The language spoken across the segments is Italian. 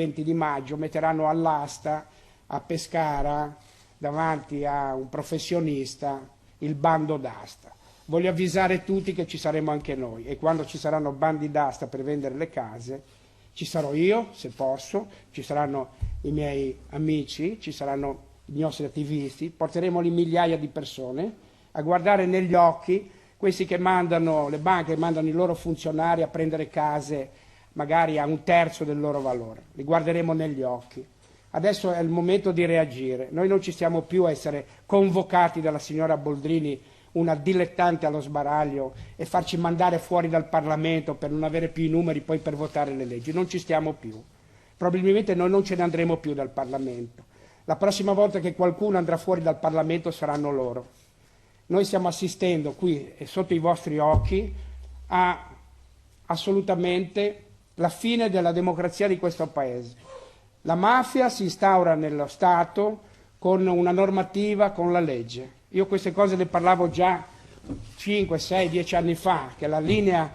20 di maggio metteranno all'asta a Pescara, davanti a un professionista, il bando d'asta. Voglio avvisare tutti che ci saremo anche noi, e quando ci saranno bandi d'asta per vendere le case, ci sarò io, se posso, ci saranno i miei amici, ci saranno i nostri attivisti, porteremo lì migliaia di persone a guardare negli occhi questi che mandano, le banche mandano i loro funzionari a prendere case magari a 1/3 del loro valore. Li guarderemo negli occhi. Adesso è il momento di reagire. Noi non ci stiamo più a essere convocati dalla signora Boldrini, una dilettante allo sbaraglio, e farci mandare fuori dal Parlamento per non avere più i numeri poi per votare le leggi. Non ci stiamo più. Probabilmente noi non ce ne andremo più dal Parlamento. La prossima volta che qualcuno andrà fuori dal Parlamento saranno loro. Noi stiamo assistendo qui e sotto i vostri occhi a assolutamente la fine della democrazia di questo Paese. La mafia si instaura nello Stato con una normativa, con la legge. Io queste cose le parlavo già 5, 6, 10 anni fa, che la linea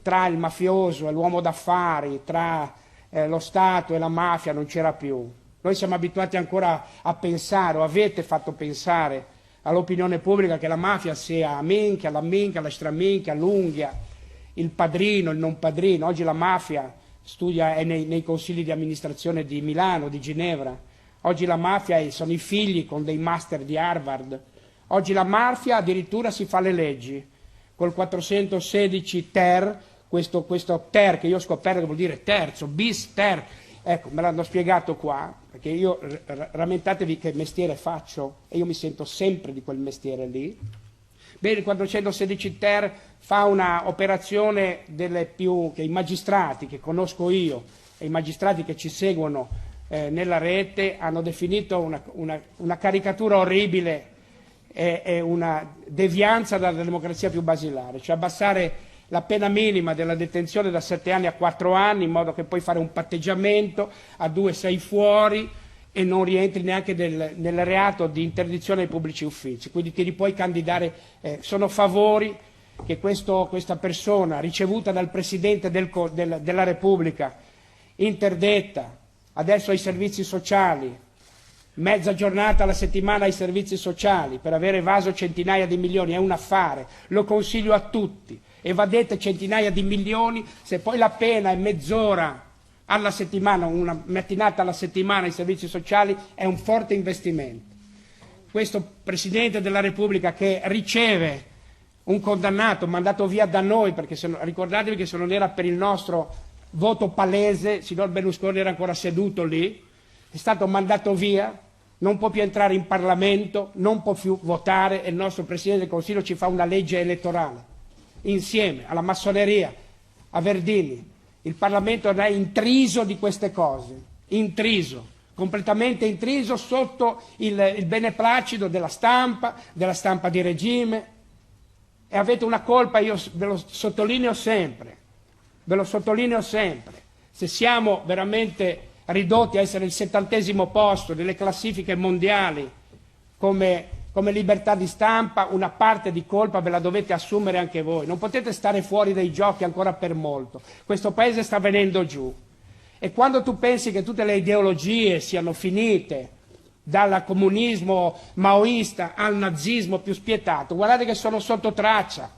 tra il mafioso e l'uomo d'affari, tra lo Stato e la mafia non c'era più. Noi siamo abituati ancora a pensare, o avete fatto pensare all'opinione pubblica, che la mafia sia minchia, la minchia, la straminchia, l'unghia, il padrino, il non padrino. Oggi la mafia studia nei consigli di amministrazione di Milano, di Ginevra. Oggi la mafia sono i figli con dei master di Harvard. Oggi la mafia addirittura si fa le leggi. Col 416 ter, questo ter che io ho scoperto che vuol dire terzo, bis ter, ecco, me l'hanno spiegato qua, perché io, rammentatevi che mestiere faccio, e io mi sento sempre di quel mestiere lì. Bene, il 416 ter fa una operazione delle più, che i magistrati che conosco io e i magistrati che ci seguono nella rete hanno definito una caricatura orribile e una devianza dalla democrazia più basilare, cioè abbassare la pena minima della detenzione da 7 anni a 4 anni, in modo che puoi fare un patteggiamento, a 2 sei fuori e non rientri neanche nel reato di interdizione ai pubblici uffici, quindi ti puoi candidare. Sono favori che questa persona ricevuta dal Presidente della Repubblica, interdetta, adesso ai servizi sociali, mezza giornata alla settimana ai servizi sociali per aver evaso centinaia di milioni, è un affare, lo consiglio a tutti. Evadete centinaia di milioni, se poi la pena è mezz'ora alla settimana, una mattinata alla settimana ai servizi sociali, è un forte investimento. Questo Presidente della Repubblica che riceve un condannato mandato via da noi, perché ricordatevi che se non era per il nostro voto palese, signor Berlusconi era ancora seduto lì, è stato mandato via, non può più entrare in Parlamento, non può più votare, e il nostro Presidente del Consiglio ci fa una legge elettorale, insieme alla massoneria, a Verdini. Il Parlamento è intriso di queste cose, intriso, completamente intriso sotto il beneplacito della stampa di regime, e avete una colpa, io ve lo sottolineo sempre, se siamo veramente ridotti a essere il 70° posto delle classifiche mondiali come libertà di stampa, una parte di colpa ve la dovete assumere anche voi. Non potete stare fuori dai giochi ancora per molto. Questo Paese sta venendo giù. E quando tu pensi che tutte le ideologie siano finite, dal comunismo maoista al nazismo più spietato, guardate che sono sotto traccia.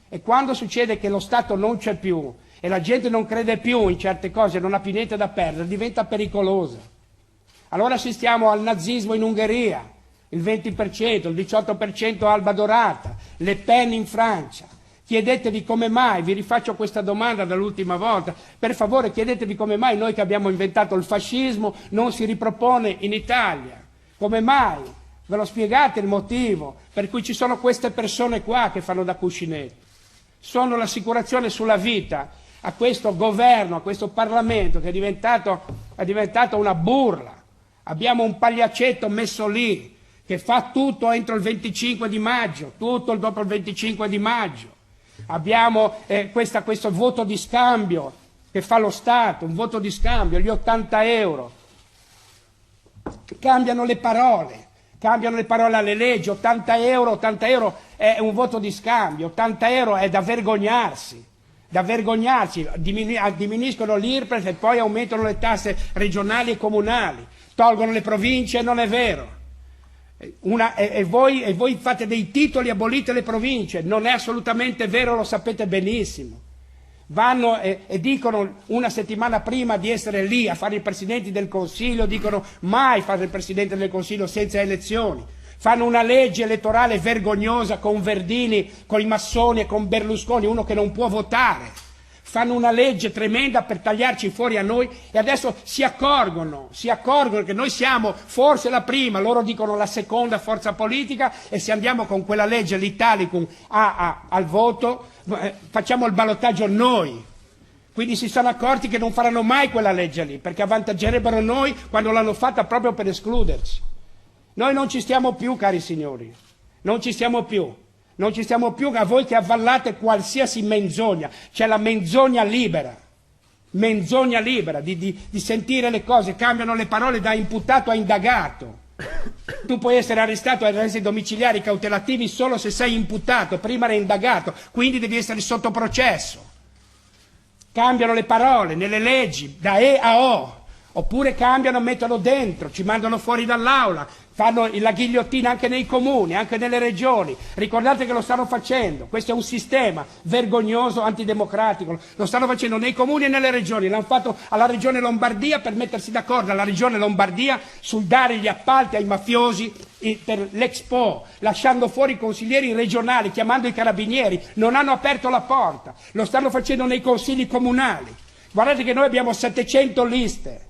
E quando succede che lo Stato non c'è più e la gente non crede più in certe cose, non ha più niente da perdere, diventa pericolosa. Allora assistiamo al nazismo in Ungheria, il 20%, il 18% a Alba Dorata, Le Pen in Francia. Chiedetevi come mai, vi rifaccio questa domanda dall'ultima volta, per favore chiedetevi come mai noi che abbiamo inventato il fascismo non si ripropone in Italia. Come mai? Ve lo spiegate il motivo per cui ci sono queste persone qua che fanno da cuscinetto? Sono l'assicurazione sulla vita a questo governo, a questo Parlamento che è diventato una burla. Abbiamo un pagliaccetto messo lì che fa tutto entro il 25 di maggio, tutto dopo il 25 di maggio. Abbiamo questo voto di scambio che fa lo Stato, un voto di scambio, gli 80 euro. Cambiano le parole alle leggi, 80 euro è un voto di scambio, 80 euro è da vergognarsi da vergognarsi, diminuiscono l'IRPEF e poi aumentano le tasse regionali e comunali, tolgono le province, non è vero. E voi fate dei titoli, abolite le province, non è assolutamente vero, lo sapete benissimo. Vanno e dicono una settimana prima di essere lì a fare i presidenti del Consiglio, dicono mai fare il presidente del Consiglio senza elezioni. Fanno una legge elettorale vergognosa con Verdini, con i massoni e con Berlusconi, uno che non può votare. Fanno una legge tremenda per tagliarci fuori a noi e adesso si accorgono che noi siamo forse la prima, loro dicono la seconda forza politica, e se andiamo con quella legge, l'Italicum, al voto, facciamo il ballottaggio noi. Quindi si sono accorti che non faranno mai quella legge lì, perché avvantaggerebbero noi quando l'hanno fatta proprio per escluderci. Noi non ci stiamo più, cari signori, non ci stiamo più. Non ci stiamo più a voi che avvallate qualsiasi menzogna. C'è la menzogna libera di sentire le cose, cambiano le parole da imputato a indagato. Tu puoi essere arrestato ai arresti domiciliari cautelativi solo se sei imputato, prima eri indagato, quindi devi essere sotto processo. Cambiano le parole nelle leggi da E a O, oppure cambiano, mettono dentro, ci mandano fuori dall'aula, fanno la ghigliottina anche nei comuni, anche nelle regioni. Ricordate che lo stanno facendo, questo è un sistema vergognoso, antidemocratico, lo stanno facendo nei comuni e nelle regioni. L'hanno fatto alla regione Lombardia per mettersi d'accordo alla regione Lombardia sul dare gli appalti ai mafiosi per l'Expo, lasciando fuori i consiglieri regionali, chiamando i carabinieri, non hanno aperto la porta. Lo stanno facendo nei consigli comunali. Guardate che noi abbiamo 700 liste.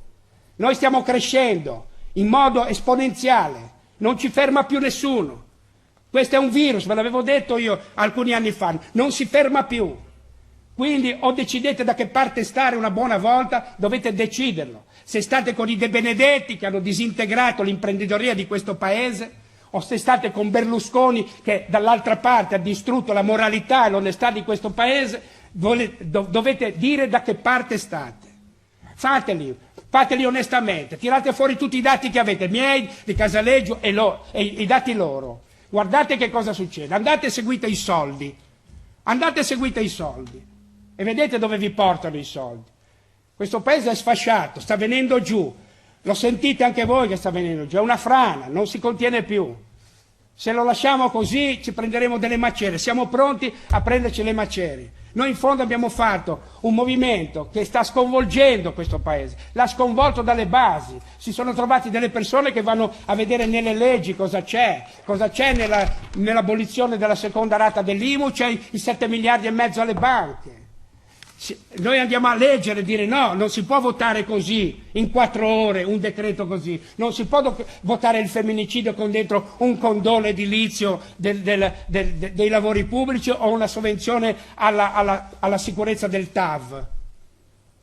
Noi stiamo crescendo in modo esponenziale, non ci ferma più nessuno. Questo è un virus, ve l'avevo detto io alcuni anni fa, non si ferma più. Quindi o decidete da che parte stare una buona volta, dovete deciderlo. Se state con i De Benedetti che hanno disintegrato l'imprenditoria di questo paese, o se state con Berlusconi che dall'altra parte ha distrutto la moralità e l'onestà di questo paese, dovete dire da che parte state. Fateli onestamente, tirate fuori tutti i dati che avete, miei, di Casaleggio e i dati loro. Guardate che cosa succede, andate e seguite i soldi e vedete dove vi portano i soldi. Questo paese è sfasciato, sta venendo giù, lo sentite anche voi che sta venendo giù, è una frana, non si contiene più. Se lo lasciamo così ci prenderemo delle macerie, siamo pronti a prenderci le macerie. Noi in fondo abbiamo fatto un movimento che sta sconvolgendo questo paese, l'ha sconvolto dalle basi, si sono trovati delle persone che vanno a vedere nelle leggi cosa c'è nell'abolizione della seconda rata dell'IMU, c'è i 7 miliardi e mezzo alle banche. Noi andiamo a leggere e dire no, non si può votare così, in 4 ore, un decreto così, non si può votare il femminicidio con dentro un condono edilizio dei lavori pubblici o una sovvenzione alla sicurezza del TAV.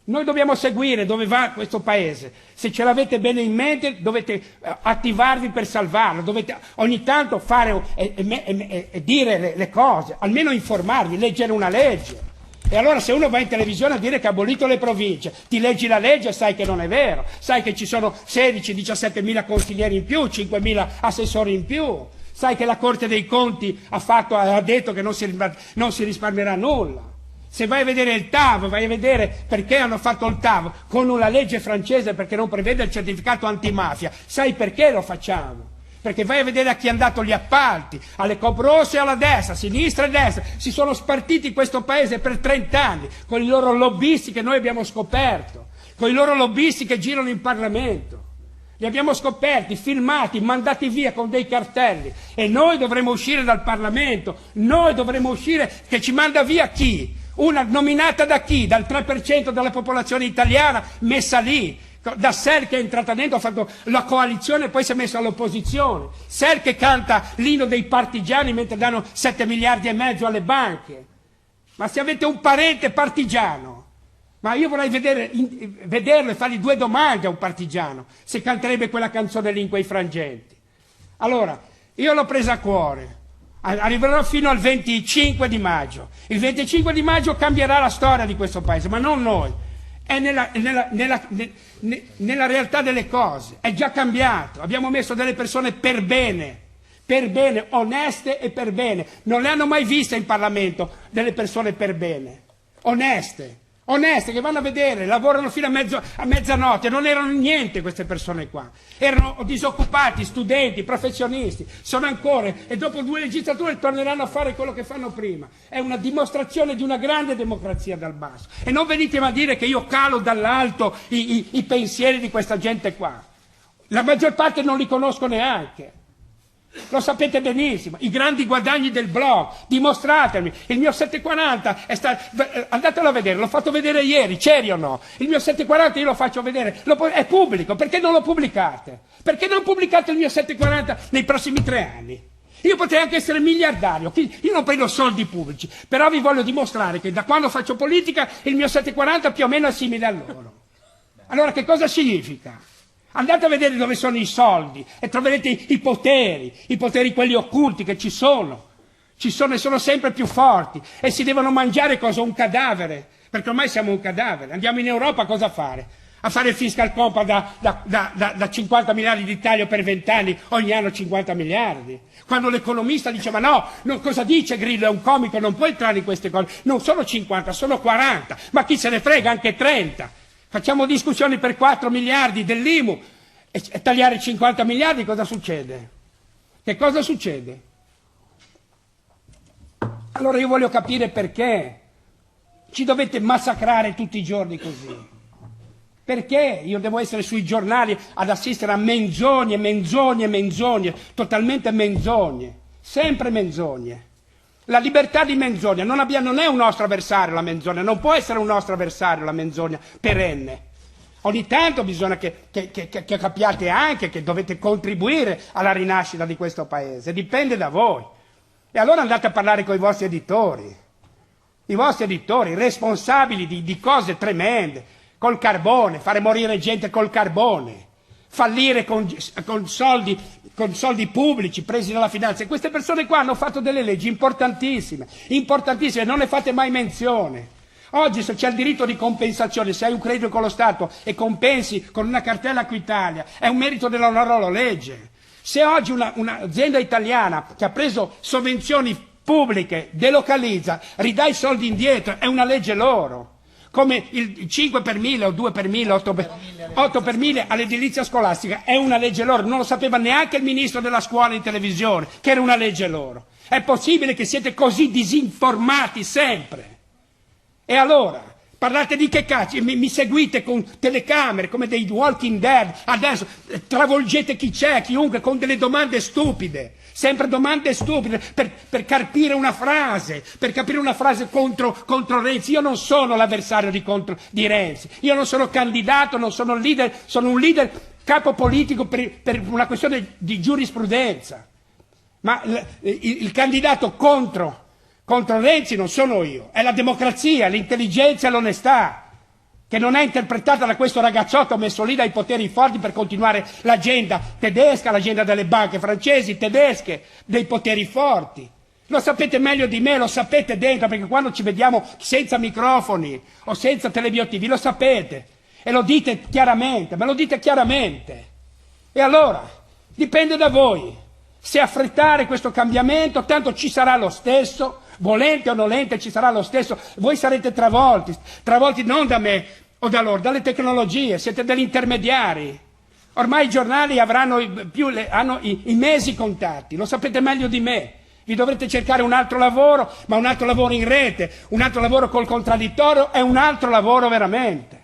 Noi dobbiamo seguire dove va questo paese, se ce l'avete bene in mente dovete attivarvi per salvarlo, dovete ogni tanto fare e dire le cose, almeno informarvi, leggere una legge. E allora se uno va in televisione a dire che ha abolito le province, ti leggi la legge e sai che non è vero, sai che ci sono 16-17 mila consiglieri in più, 5 mila assessori in più, sai che la Corte dei Conti ha detto che non si risparmierà nulla. Se vai a vedere il TAV, vai a vedere perché hanno fatto il TAV con una legge francese perché non prevede il certificato antimafia, sai perché lo facciamo? Perché vai a vedere a chi hanno dato gli appalti, alle Coop Rosse e alla destra, a sinistra e destra, si sono spartiti questo paese per 30 anni, con i loro lobbisti che noi abbiamo scoperto, con i loro lobbisti che girano in Parlamento. Li abbiamo scoperti, filmati, mandati via con dei cartelli e noi dovremo uscire dal Parlamento, noi dovremo uscire, che ci manda via chi? Una nominata da chi? Dal 3% della popolazione italiana messa lì. Da Ser che è entrata dentro, ha fatto la coalizione e poi si è messo all'opposizione. Ser che canta l'inno dei partigiani mentre danno 7 miliardi e mezzo alle banche. Ma se avete un parente partigiano, ma io vorrei vederlo e fargli 2 domande a un partigiano, se canterebbe quella canzone lì in quei frangenti. Allora, io l'ho presa a cuore. Arriverò fino al 25 di maggio. Il 25 di maggio cambierà la storia di questo paese, ma non noi. È nella realtà delle cose, è già cambiato, abbiamo messo delle persone per bene, oneste e per bene, non le hanno mai viste in Parlamento delle persone per bene, oneste, che vanno a vedere, lavorano fino a mezzanotte, non erano niente queste persone qua, erano disoccupati, studenti, professionisti, sono ancora, e dopo 2 legislature torneranno a fare quello che fanno prima. È una dimostrazione di una grande democrazia dal basso. E non venitemi a dire che io calo dall'alto i pensieri di questa gente qua. La maggior parte non li conosco neanche. Lo sapete benissimo, i grandi guadagni del blog, dimostratemi, il mio 740 andatelo a vedere, l'ho fatto vedere ieri, c'eri o no? Il mio 740 io lo faccio vedere, è pubblico, perché non lo pubblicate? Perché non pubblicate il mio 740 nei prossimi 3 anni? Io potrei anche essere miliardario, io non prendo soldi pubblici, però vi voglio dimostrare che da quando faccio politica il mio 740 più o meno è simile a loro. Allora che cosa significa? Andate a vedere dove sono i soldi e troverete i poteri quelli occulti che ci sono e sono sempre più forti e si devono mangiare cosa? Un cadavere, perché ormai siamo un cadavere. Andiamo in Europa a cosa fare? A fare il fiscal compact da 50 miliardi di taglio per 20 anni, ogni anno 50 miliardi. Quando l'economista diceva no, cosa dice Grillo? È un comico, non può entrare in queste cose. Non sono 50, sono 40, ma chi se ne frega, anche 30. Facciamo discussioni per 4 miliardi dell'IMU e tagliare 50 miliardi, cosa succede? Che cosa succede? Allora io voglio capire perché ci dovete massacrare tutti i giorni così. Perché io devo essere sui giornali ad assistere a menzogne, totalmente menzogne, sempre menzogne. La libertà di menzogna non è un nostro avversario, la menzogna, non può essere un nostro avversario la menzogna perenne. Ogni tanto bisogna che capiate anche che dovete contribuire alla rinascita di questo paese, dipende da voi. E allora andate a parlare con i vostri editori, responsabili di cose tremende, col carbone, fare morire gente col carbone, fallire con soldi pubblici presi dalla finanza. E queste persone qua hanno fatto delle leggi importantissime, non ne fate mai menzione. Oggi se c'è il diritto di compensazione, se hai un credito con lo Stato e compensi con una cartella Equitalia, è un merito della loro legge. Se oggi un'azienda italiana che ha preso sovvenzioni pubbliche delocalizza, ridà i soldi indietro, è una legge loro. Come il 5 per 1000 o 2 per 1000, 8 per 1000 all'edilizia scolastica, è una legge loro. Non lo sapeva neanche il ministro della scuola in televisione, che era una legge loro. È possibile che siete così disinformati sempre? E allora, parlate di che cazzo? Mi seguite con telecamere, come dei Walking Dead, adesso travolgete chi c'è, chiunque, con delle domande stupide, sempre domande stupide, per capire una frase, contro Renzi. Io non sono l'avversario di Renzi, io non sono candidato, non sono leader, sono un leader capo politico per una questione di giurisprudenza. Ma il candidato contro Renzi non sono io, è la democrazia, l'intelligenza e l'onestà, che non è interpretata da questo ragazzotto messo lì dai poteri forti per continuare l'agenda tedesca, l'agenda delle banche francesi, tedesche, dei poteri forti. Lo sapete meglio di me, lo sapete dentro, perché quando ci vediamo senza microfoni o senza teleobiettivi lo sapete e lo dite chiaramente, me lo dite chiaramente. E allora, dipende da voi. Se affrettare questo cambiamento, tanto ci sarà lo stesso, volente o nolente ci sarà lo stesso, voi sarete travolti non da me o da loro, dalle tecnologie, siete degli intermediari. Ormai i giornali hanno i mesi contati, lo sapete meglio di me. Vi dovrete cercare un altro lavoro, ma un altro lavoro in rete, un altro lavoro col contraddittorio è un altro lavoro veramente.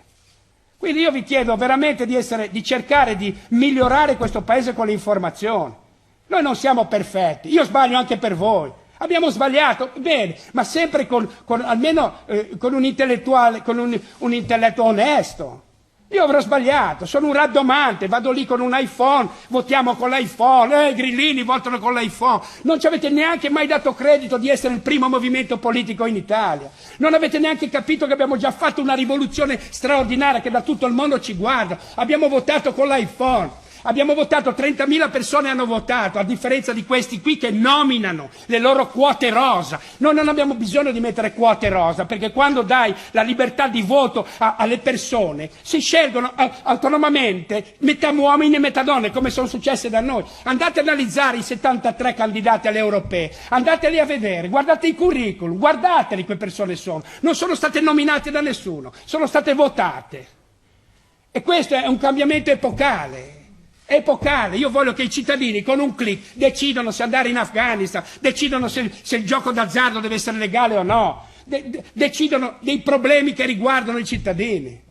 Quindi io vi chiedo veramente di cercare di migliorare questo paese con l'informazione. Noi non siamo perfetti, io sbaglio anche per voi. Abbiamo sbagliato, bene, ma sempre almeno con un intellettuale, con un intelletto onesto. Io avrò sbagliato, sono un raddomante, vado lì con un iPhone, votiamo con l'iPhone, i grillini votano con l'iPhone. Non ci avete neanche mai dato credito di essere il primo movimento politico in Italia. Non avete neanche capito che abbiamo già fatto una rivoluzione straordinaria che da tutto il mondo ci guarda. Abbiamo votato con l'iPhone. Abbiamo votato, 30.000 persone hanno votato, a differenza di questi qui che nominano le loro quote rosa. Noi non abbiamo bisogno di mettere quote rosa, perché quando dai la libertà di voto alle persone, si scelgono autonomamente metà uomini e metà donne, come sono successe da noi. Andate ad analizzare i 73 candidati alle europee, andateli a vedere, guardate i curriculum, guardateli che persone sono. Non sono state nominate da nessuno, sono state votate. E questo è un cambiamento epocale. Epocale. Io voglio che i cittadini con un clic decidano se andare in Afghanistan, decidono se il gioco d'azzardo deve essere legale o no, decidono dei problemi che riguardano i cittadini.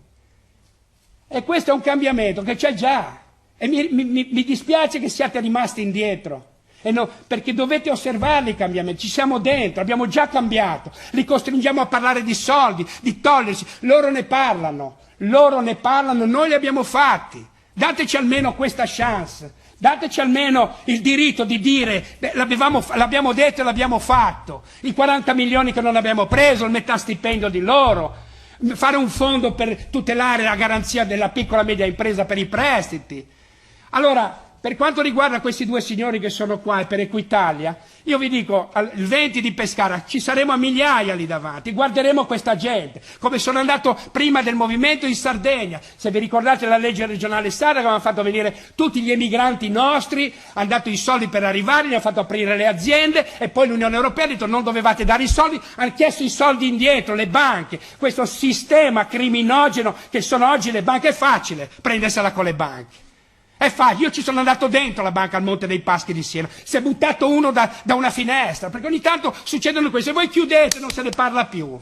E questo è un cambiamento che c'è già. E mi dispiace che siate rimasti indietro. E no, perché dovete osservarli i cambiamenti, ci siamo dentro, abbiamo già cambiato, li costringiamo a parlare di soldi, di togliersi, loro ne parlano, noi li abbiamo fatti. Dateci almeno questa chance, dateci almeno il diritto di dire l'abbiamo detto e l'abbiamo fatto, i 40 milioni che non abbiamo preso, il metà stipendio di loro, fare un fondo per tutelare la garanzia della piccola e media impresa per i prestiti. Allora, per quanto riguarda questi due signori che sono qua e per Equitalia, io vi dico, il 20 di Pescara ci saremo a migliaia lì davanti, guarderemo questa gente, come sono andato prima del movimento in Sardegna. Se vi ricordate la legge regionale sarda che avevano fatto venire tutti gli emigranti nostri, hanno dato i soldi per arrivare, gli hanno fatto aprire le aziende e poi l'Unione Europea ha detto non dovevate dare i soldi, hanno chiesto i soldi indietro, le banche, questo sistema criminogeno che sono oggi le banche. È facile prendersela con le banche. È facile, io ci sono andato dentro la banca al Monte dei Paschi di Siena, si è buttato uno da una finestra, perché ogni tanto succedono queste, voi chiudete, non se ne parla più,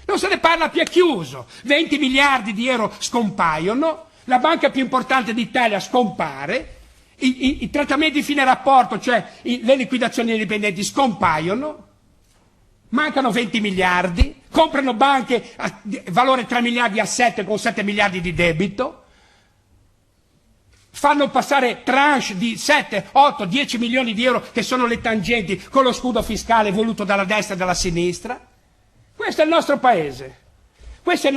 è chiuso, 20 miliardi di euro scompaiono, la banca più importante d'Italia scompare, i trattamenti fine rapporto, cioè le liquidazioni dei dipendenti scompaiono, mancano 20 miliardi, comprano banche a valore 3 miliardi a 7 con 7 miliardi di debito, fanno passare tranche di 7, 8, 10 milioni di euro che sono le tangenti con lo scudo fiscale voluto dalla destra e dalla sinistra. Questo è il nostro paese. Questo è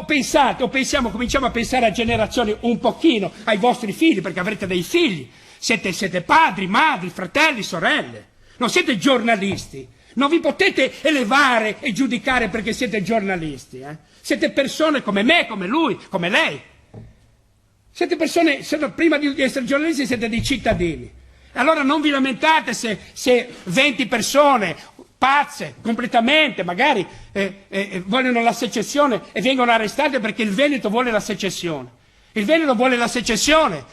pensiamo, cominciamo a pensare a generazioni un pochino, ai vostri figli, perché avrete dei figli. Siete padri, madri, fratelli, sorelle. Non siete giornalisti. Non vi potete elevare e giudicare perché siete giornalisti. Siete persone come me, come lui, come lei. Siete persone, prima di essere giornalisti siete dei cittadini. Allora non vi lamentate se 20 persone pazze, completamente, magari vogliono la secessione e vengono arrestate perché il Veneto vuole la secessione. Il Veneto vuole la secessione,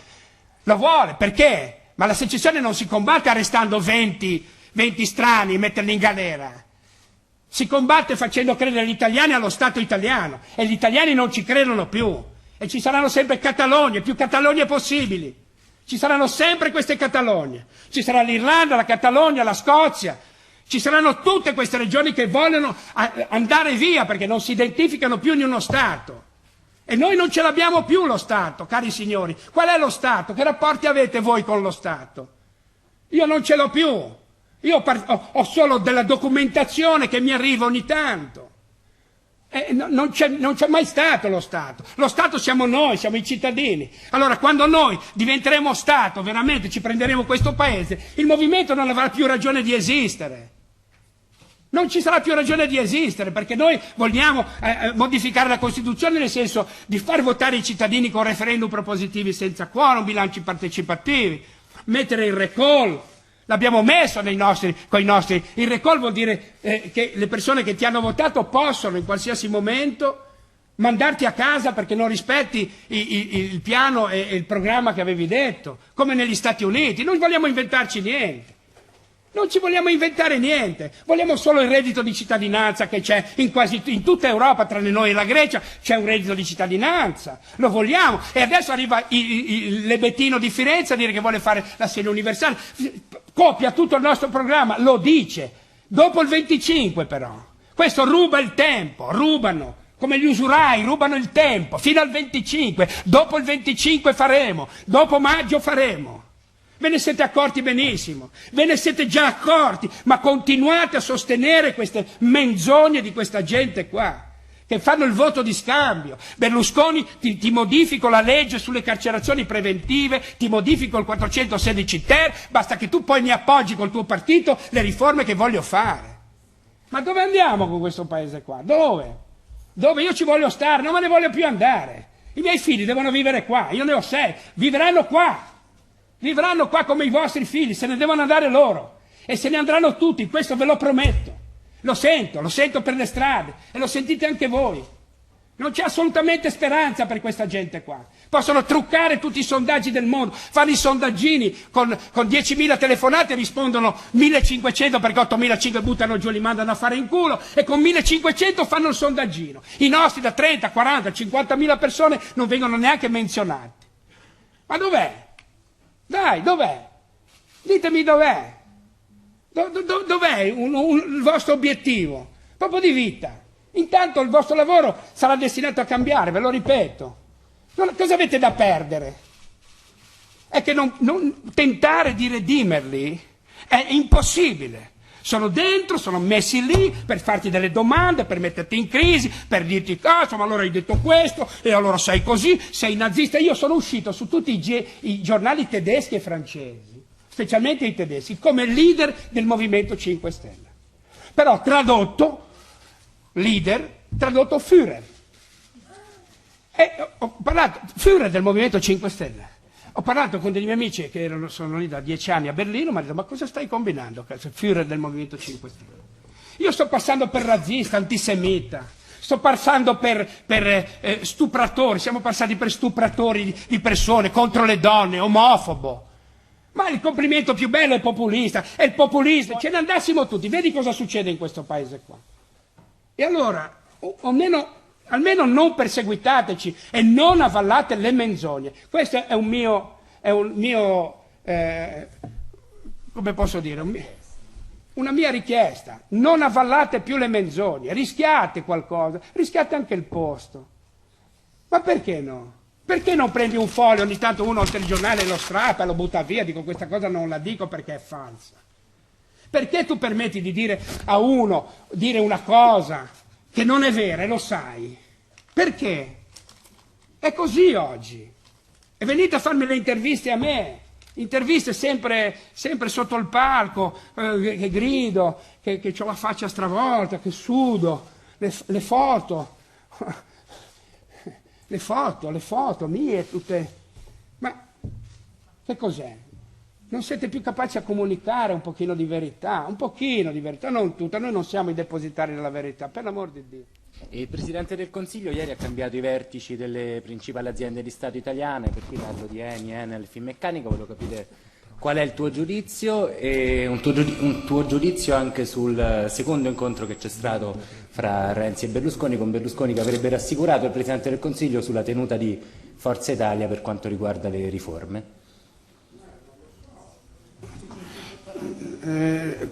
lo vuole, perché? Ma la secessione non si combatte arrestando 20 strani e metterli in galera. Si combatte facendo credere gli italiani allo Stato italiano e gli italiani non ci credono più. E ci saranno sempre Catalogne, più Catalogne possibili. Ci saranno sempre queste Catalogne. Ci sarà l'Irlanda, la Catalogna, la Scozia. Ci saranno tutte queste regioni che vogliono andare via perché non si identificano più in uno Stato. E noi non ce l'abbiamo più lo Stato, cari signori. Qual è lo Stato? Che rapporti avete voi con lo Stato? Io non ce l'ho più. Io ho solo della documentazione che mi arriva ogni tanto. Non c'è mai stato lo Stato. Lo Stato siamo noi, siamo i cittadini. Allora quando noi diventeremo Stato, veramente ci prenderemo questo paese, il movimento non avrà più ragione di esistere. Non ci sarà più ragione di esistere perché noi vogliamo modificare la Costituzione nel senso di far votare i cittadini con referendum propositivi senza quorum, bilanci partecipativi, mettere il recall. L'abbiamo messo il recall vuol dire che le persone che ti hanno votato possono in qualsiasi momento mandarti a casa perché non rispetti il piano e il programma che avevi detto, come negli Stati Uniti. Non vogliamo inventarci niente. Non ci vogliamo inventare niente, vogliamo solo il reddito di cittadinanza che c'è in tutta Europa, tranne noi e la Grecia, c'è un reddito di cittadinanza, lo vogliamo. E adesso arriva l'Ebettino di Firenze a dire che vuole fare l'assegno universale, copia tutto il nostro programma, lo dice, dopo il 25 però. Questo ruba il tempo, rubano, come gli usurai, rubano il tempo, fino al 25, dopo il 25 faremo, dopo maggio faremo. Ve ne siete accorti benissimo, ve ne siete già accorti, ma continuate a sostenere queste menzogne di questa gente qua, che fanno il voto di scambio. Berlusconi, ti modifico la legge sulle carcerazioni preventive, ti modifico il 416 ter, basta che tu poi mi appoggi col tuo partito le riforme che voglio fare. Ma dove andiamo con questo paese qua? Dove? Dove io ci voglio stare, non me ne voglio più andare. I miei figli devono vivere qua, io ne ho 6, vivranno qua come i vostri figli, se ne devono andare loro e se ne andranno tutti, questo ve lo prometto. Lo sento per le strade e lo sentite anche voi. Non c'è assolutamente speranza per questa gente qua. Possono truccare tutti i sondaggi del mondo, fanno i sondaggini con 10.000 telefonate rispondono 1.500 perché 8.500 buttano giù e li mandano a fare in culo e con 1.500 fanno il sondaggino. I nostri da 30, 40, 50.000 persone non vengono neanche menzionati. Ma dov'è? Dai, dov'è? Ditemi dov'è. Dov'è il vostro obiettivo? Proprio di vita. Intanto il vostro lavoro sarà destinato a cambiare, ve lo ripeto. Cosa avete da perdere? È che tentare di redimerli è impossibile. Sono dentro, sono messi lì per farti delle domande, per metterti in crisi, per dirti cazzo, ma allora hai detto questo, e allora sei così, sei nazista. Io sono uscito su tutti i giornali tedeschi e francesi, specialmente i tedeschi, come leader del Movimento 5 Stelle. Però tradotto Führer. E ho parlato, Führer del Movimento 5 Stelle. Ho parlato con dei miei amici che sono lì da 10 anni a Berlino, mi hanno detto, ma cosa stai combinando, Führer del Movimento 5 Stelle? Io sto passando per razzista, antisemita, sto passando per stupratori, siamo passati per stupratori di persone, contro le donne, omofobo. Ma il complimento più bello è populista, è il populista, ce ne andassimo tutti, vedi cosa succede in questo paese qua. E allora, almeno non perseguitateci e non avvallate le menzogne. Questo è un mio come posso dire, una mia richiesta. Non avvallate più le menzogne, rischiate qualcosa, rischiate anche il posto. Ma perché no? Perché non prendi un foglio, ogni tanto uno al telegiornale lo strappa e lo butta via, dico questa cosa non la dico perché è falsa. Perché tu permetti di dire a uno, dire una cosa che non è vera e lo sai? Perché? È così oggi. E venite a farmi le interviste a me, interviste sempre sotto il palco, che grido, che ho la faccia stravolta, che sudo, le foto, le foto mie tutte. Ma che cos'è? Non siete più capaci a comunicare un pochino di verità, non tutta, noi non siamo i depositari della verità, per l'amor di Dio. Il Presidente del Consiglio ieri ha cambiato i vertici delle principali aziende di Stato italiane, per cui parlo di Eni, Enel, Finmeccanica, volevo capire qual è il tuo giudizio e un tuo giudizio anche sul secondo incontro che c'è stato fra Renzi e Berlusconi, con Berlusconi che avrebbe rassicurato il Presidente del Consiglio sulla tenuta di Forza Italia per quanto riguarda le riforme.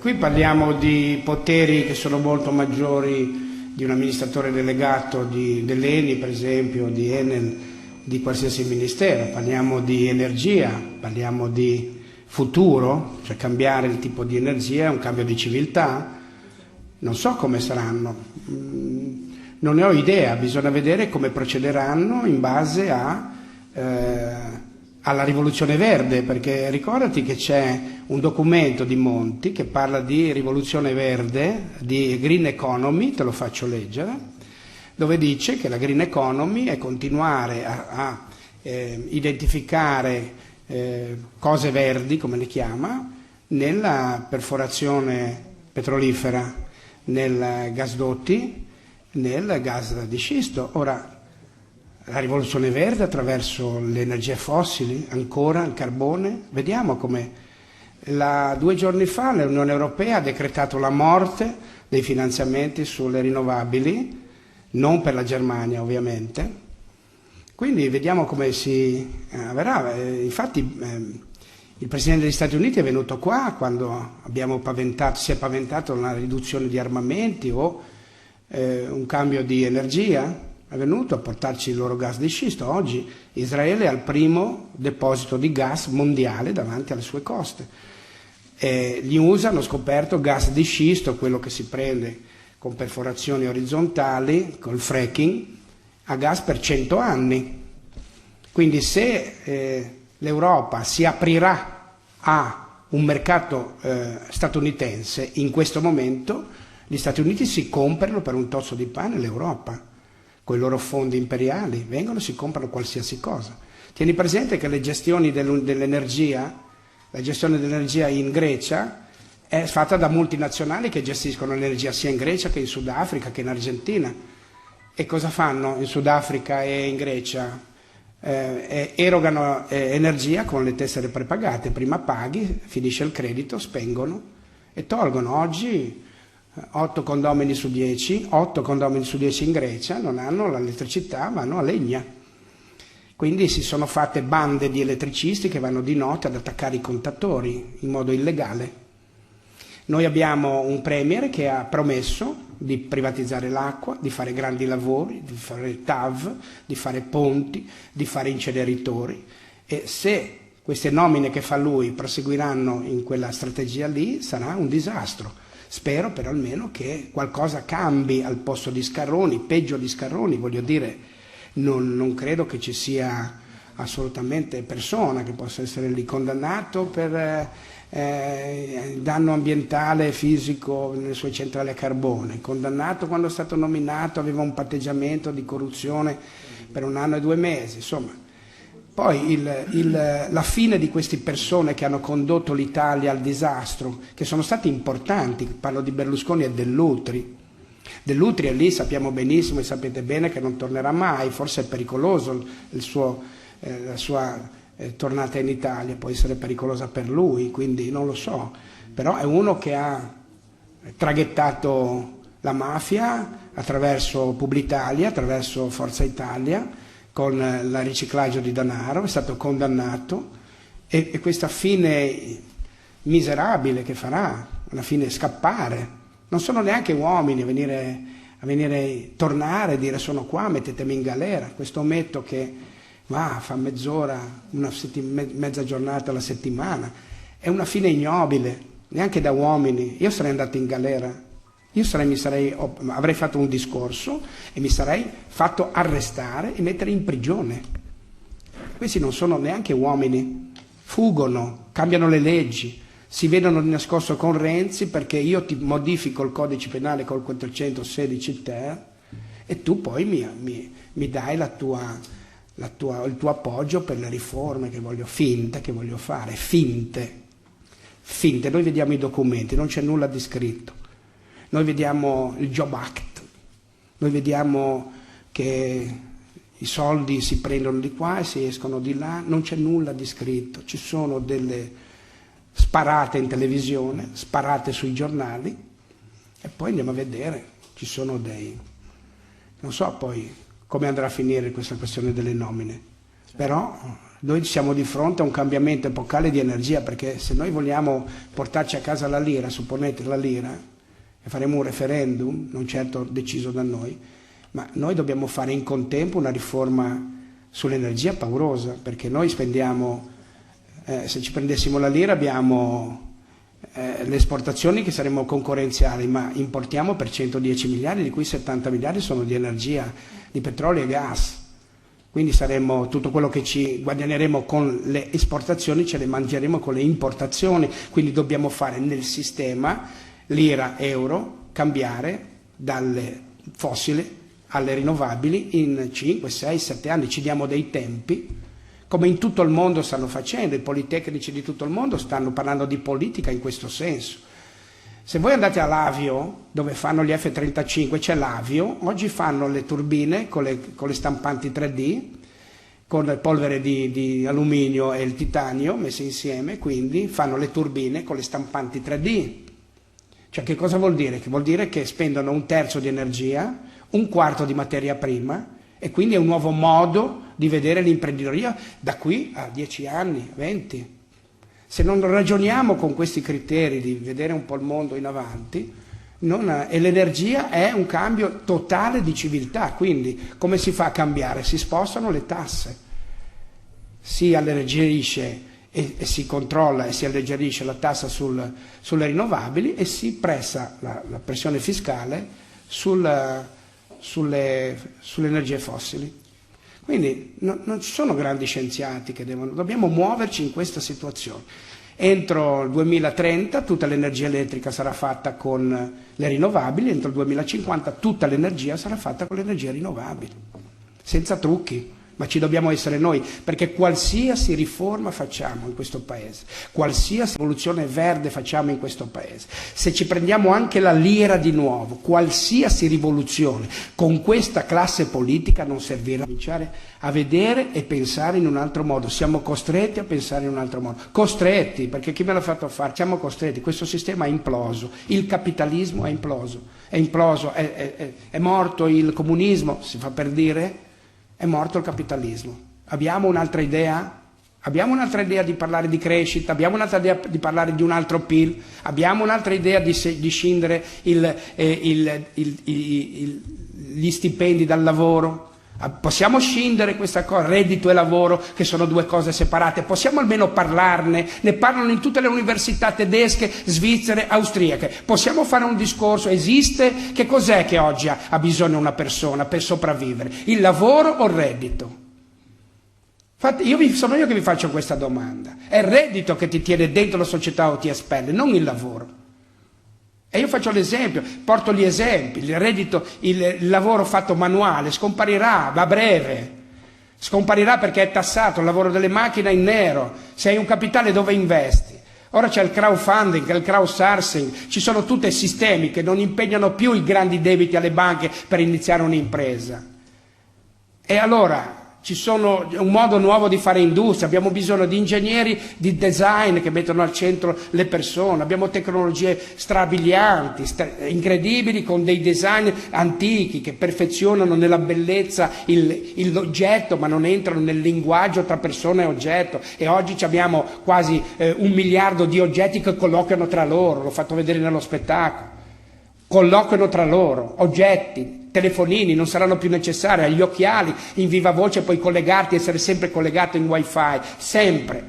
Qui parliamo di poteri che sono molto maggiori di un amministratore delegato dell'Eni, per esempio, di Enel, di qualsiasi ministero. Parliamo di energia, parliamo di futuro, cioè cambiare il tipo di energia è un cambio di civiltà. Non so come saranno, non ne ho idea, bisogna vedere come procederanno in base alla rivoluzione verde, perché ricordati che c'è un documento di Monti che parla di rivoluzione verde, di green economy, te lo faccio leggere, dove dice che la green economy è continuare a identificare cose verdi, come le chiama, nella perforazione petrolifera, nel gasdotti, nel gas di scisto. Ora, la rivoluzione verde attraverso le energie fossili, ancora il carbone, vediamo come 2 giorni fa l'Unione Europea ha decretato la morte dei finanziamenti sulle rinnovabili, non per la Germania ovviamente, quindi vediamo come si avverrà. Infatti il Presidente degli Stati Uniti è venuto qua quando si è paventato una riduzione di armamenti o un cambio di energia. È venuto a portarci il loro gas di scisto. Oggi Israele ha il primo deposito di gas mondiale davanti alle sue coste. Gli USA hanno scoperto gas di scisto, quello che si prende con perforazioni orizzontali, col fracking, a gas per 100 anni. Quindi se l'Europa si aprirà a un mercato statunitense, in questo momento gli Stati Uniti si comprano per un tozzo di pane l'Europa, con i loro fondi imperiali, vengono e si comprano qualsiasi cosa. Tieni presente che le gestioni dell'energia, la gestione dell'energia in Grecia è fatta da multinazionali che gestiscono l'energia sia in Grecia che in Sudafrica che in Argentina. E cosa fanno in Sudafrica e in Grecia? Erogano energia con le tessere prepagate, prima paghi, finisce il credito, spengono e tolgono. Oggi 8 condomini su 10 in Grecia non hanno l'elettricità, vanno a legna. Quindi si sono fatte bande di elettricisti che vanno di notte ad attaccare i contatori in modo illegale. Noi abbiamo un premier che ha promesso di privatizzare l'acqua, di fare grandi lavori, di fare TAV, di fare ponti, di fare inceneritori, e se queste nomine che fa lui proseguiranno in quella strategia lì sarà un disastro. Spero però almeno che qualcosa cambi al posto di Scarroni, peggio di Scarroni, voglio dire, non credo che ci sia assolutamente persona che possa essere lì condannato per danno ambientale e fisico nelle sue centrali a carbone, condannato quando è stato nominato, aveva un patteggiamento di corruzione per 1 anno e 2 mesi, insomma. Poi la fine di queste persone che hanno condotto l'Italia al disastro, che sono stati importanti, parlo di Berlusconi e Dell'Utri. Dell'Utri è lì, sappiamo benissimo e sapete bene che non tornerà mai, forse è pericoloso la sua tornata in Italia, può essere pericolosa per lui, quindi non lo so, però è uno che ha traghettato la mafia attraverso Publitalia, attraverso Forza Italia, con il riciclaggio di denaro, è stato condannato e questa fine miserabile che farà, alla fine scappare, non sono neanche uomini a venire tornare e dire sono qua, mettetemi in galera, questo ometto che fa mezz'ora, mezza giornata alla settimana, è una fine ignobile, neanche da uomini. Io sarei andato in galera, avrei fatto un discorso e mi sarei fatto arrestare e mettere in prigione. Questi non sono neanche uomini, fuggono, cambiano le leggi, si vedono di nascosto con Renzi perché io ti modifico il codice penale col 416 ter e tu poi mi dai il tuo appoggio per le riforme che voglio fare, finte. Noi vediamo i documenti, non c'è nulla di scritto. Noi vediamo il Job Act, noi vediamo che i soldi si prendono di qua e si escono di là, non c'è nulla di scritto, ci sono delle sparate in televisione, sparate sui giornali e poi andiamo a vedere, ci sono non so poi come andrà a finire questa questione delle nomine, però noi siamo di fronte a un cambiamento epocale di energia, perché se noi vogliamo portarci a casa la lira, supponete la lira, e faremo un referendum, non certo deciso da noi, ma noi dobbiamo fare in contempo una riforma sull'energia paurosa, perché noi spendiamo, se ci prendessimo la lira abbiamo le esportazioni che saremmo concorrenziali, ma importiamo per 110 miliardi, di cui 70 miliardi sono di energia, di petrolio e gas. Quindi tutto quello che ci guadagneremo con le esportazioni ce le mangeremo con le importazioni, quindi dobbiamo fare nel sistema lira-euro cambiare dalle fossili alle rinnovabili in 5, 6, 7 anni, ci diamo dei tempi, come in tutto il mondo stanno facendo, i politecnici di tutto il mondo stanno parlando di politica in questo senso. Se voi andate a Lavio, dove fanno gli F-35, c'è Lavio, oggi fanno le turbine con le stampanti 3D, con le polvere di alluminio e il titanio messi insieme, quindi fanno le turbine con le stampanti 3D. Cioè che cosa vuol dire? Che vuol dire che spendono 1/3 di energia, 1/4 di materia prima, e quindi è un nuovo modo di vedere l'imprenditoria da qui a 10 anni, 20. Se non ragioniamo con questi criteri di vedere un po' il mondo in avanti, e l'energia è un cambio totale di civiltà, quindi come si fa a cambiare? Si spostano le tasse, si alleggerisce e si controlla e si alleggerisce la tassa sulle rinnovabili e si pressa la pressione fiscale sulle energie fossili. Quindi non ci sono grandi scienziati che dobbiamo muoverci in questa situazione. Entro il 2030 tutta l'energia elettrica sarà fatta con le rinnovabili, entro il 2050 tutta l'energia sarà fatta con le energie rinnovabili, senza trucchi. Ma ci dobbiamo essere noi, perché qualsiasi riforma facciamo in questo Paese, qualsiasi rivoluzione verde facciamo in questo Paese, se ci prendiamo anche la lira di nuovo, qualsiasi rivoluzione con questa classe politica non servirà. Cominciare a vedere e pensare in un altro modo, siamo costretti a pensare in un altro modo, costretti, perché chi me l'ha fatto fare? Siamo costretti, questo sistema è imploso, il capitalismo è imploso, è morto il comunismo, si fa per dire. È morto il capitalismo. Abbiamo un'altra idea? Abbiamo un'altra idea di parlare di crescita? Abbiamo un'altra idea di parlare di un altro PIL? Abbiamo un'altra idea di scindere gli stipendi dal lavoro? Possiamo scindere questa cosa, reddito e lavoro, che sono due cose separate? Possiamo almeno parlarne? Ne parlano in tutte le università tedesche, svizzere, austriache. Possiamo fare un discorso? Esiste? Che cos'è che oggi ha bisogno una persona per sopravvivere? Il lavoro o il reddito? Infatti sono io che vi faccio questa domanda. È il reddito che ti tiene dentro la società o ti espelle, non il lavoro. E io faccio l'esempio, porto gli esempi, il reddito, il lavoro fatto manuale scomparirà a breve, scomparirà perché è tassato, il lavoro delle macchine è in nero, se hai un capitale dove investi? Ora c'è il crowdfunding, il crowdsourcing, ci sono tutti sistemi che non impegnano più i grandi debiti alle banche per iniziare un'impresa. E allora ci sono un modo nuovo di fare industria, abbiamo bisogno di ingegneri di design che mettono al centro le persone, abbiamo tecnologie strabilianti, incredibili, con dei design antichi che perfezionano nella bellezza l'oggetto ma non entrano nel linguaggio tra persona e oggetto, e oggi abbiamo quasi 1 miliardo di oggetti che colloquiano tra loro, l'ho fatto vedere nello spettacolo, colloquiano tra loro, oggetti, telefonini non saranno più necessari, agli occhiali in viva voce puoi collegarti, essere sempre collegato in wifi, sempre,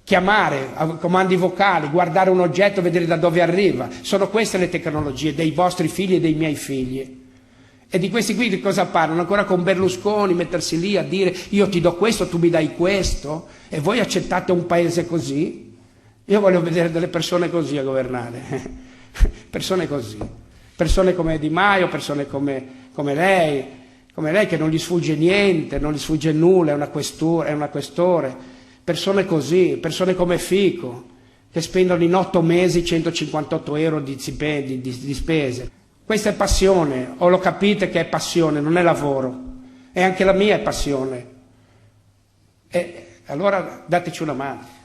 chiamare a comandi vocali, guardare un oggetto, vedere da dove arriva. Sono queste le tecnologie dei vostri figli e dei miei figli. E di questi qui di cosa parlano? Ancora con Berlusconi, mettersi lì a dire io ti do questo, tu mi dai questo, e voi accettate un paese così? Io voglio vedere delle persone così a governare, persone così. Persone come Di Maio, persone come lei che non gli sfugge niente, non gli sfugge nulla, è una questore, persone così, persone come Fico, che spendono in 8 mesi 158 euro di stipendi, di spese. Questa è passione, o lo capite che è passione, non è lavoro, e anche la mia è passione. E allora dateci una mano.